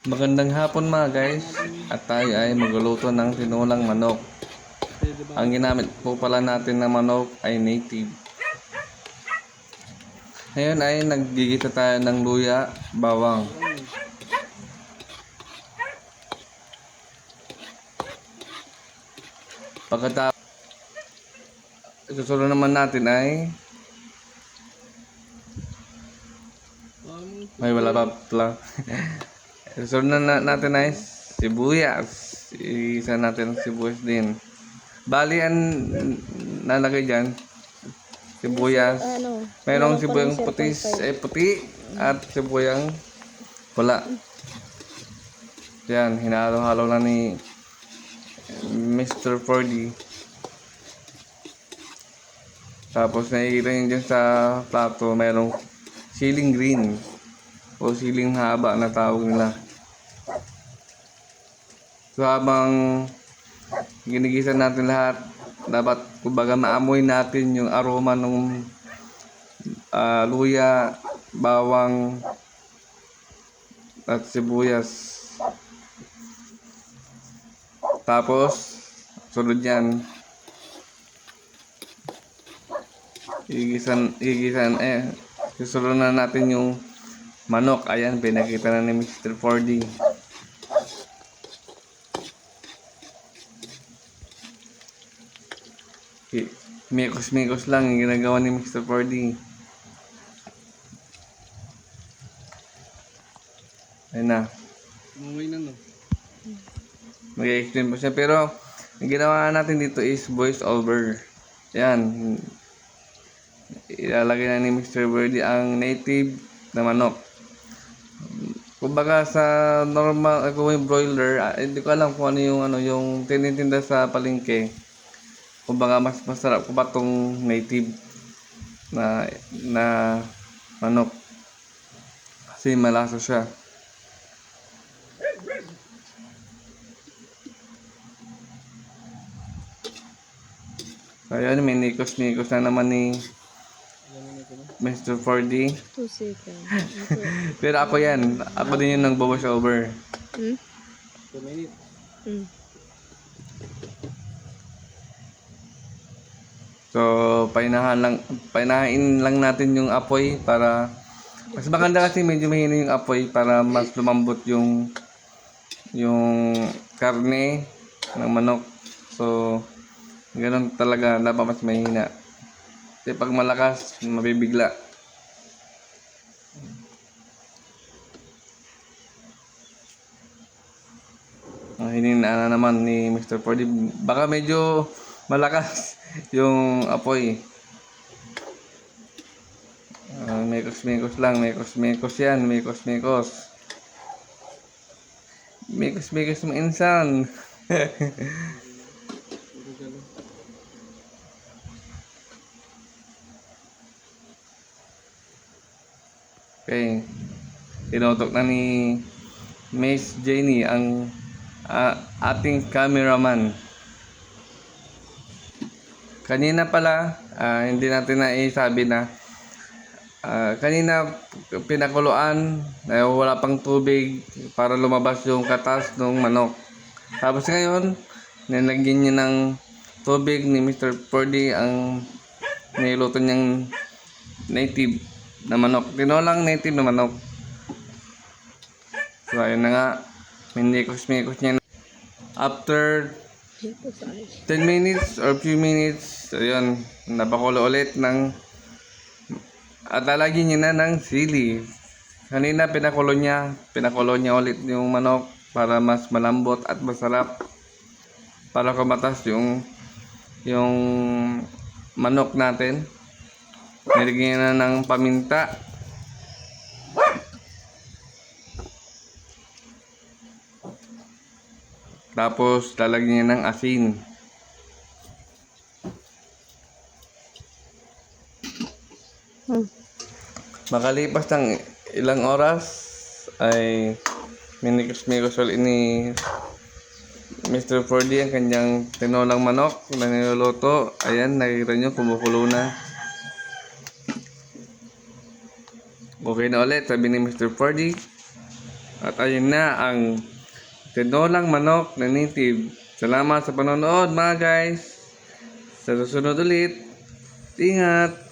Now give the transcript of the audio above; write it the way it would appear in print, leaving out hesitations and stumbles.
Magandang hapon mga guys, at tayo ay magluluto ng tinulang manok. Ang ginamit po pala natin na manok ay native. Ngayon ay naggigita tayo ng luya, bawang. Pagkatapos, susunod naman natin ay may wala pa pala. Susunod natin ay sibuyas. Isa natin ang sibuyas din. Bali, ang nalagay dyan, sibuyas. Mayroong sibuyang puti at sibuyang pula. Yan, hinalo-halo na ni Mr. 4D. Tapos nakikita nyo dyan sa plato, mayroong siling green o siling haba na tawag nila. So habang ginigisa natin lahat, dapat kumbaga maamoy natin yung aroma ng luya, bawang at sibuyas. Tapos sunod yan, susunod na natin yung manok. Ayan, pinakita na ni Mr. 4D. Mikos-mikos lang yung ginagawa ni Mr. 4D. Ayun na. Umuwi na no. Mag-explain po siya. Pero ang ginawa natin dito is voice over. Yan. Ilalagay na ni Mr. 4D ang native na manok. Kumbaga sa normal, kung yung broiler, hindi ko alam kung yung tinitinda sa palengke. Kumbaga mas masarap ko ba tong native na manok. Kasi malasa siya. Ayan, may nikos-nikos na naman ni Mr. 4D. 2 seconds. Pero ako yan. Ako din yung nag-voice over. 2 minutes. So, painahain lang natin yung apoy para mas maganda, kasi medyo mahina yung apoy para mas lumambot yung karne ng manok. So, ganun talaga, dapat mas mahina. Kasi pag malakas, mabibigla. Hininaan na naman ni Mr. 4D. Baka medyo malakas yung apoy. Mekos-mekos lang, mekos-mekos yan, mekos-mekos. Mekos-mekos mo insan. Okay. Tinotok na ni Miss Jenny ang ating cameraman. Kanina pala, hindi natin naisabi na kanina pinakuluan, wala pang tubig para lumabas yung katas ng manok. Tapos ngayon, nilagyan niya ng tubig ni Mr. 4D ang niluto niyang native na manok. Tinolang native na manok. So ayun na nga, minikos-mikos niya. After 10 minutes or few minutes, ayun, napakulo ulit at lalagyan niya na ng sili. Kanina pinakulo niya ulit yung manok para mas malambot at masarap, para kumatas yung manok natin. Nilagyan na ng paminta. Tapos lalagyan niya ng asin. Makalipas ng ilang oras ay minikos-mikos ulit ni Mr. 4D ang kanyang tinolang manok na niluluto. Ayan, nakikita nyo, kumukulo na. Okay na ulit, sabi ni Mr. 4D. At ayun na ang tinolang manok na native. Salamat sa panonood mga guys. Sa susunod ulit. Ingat!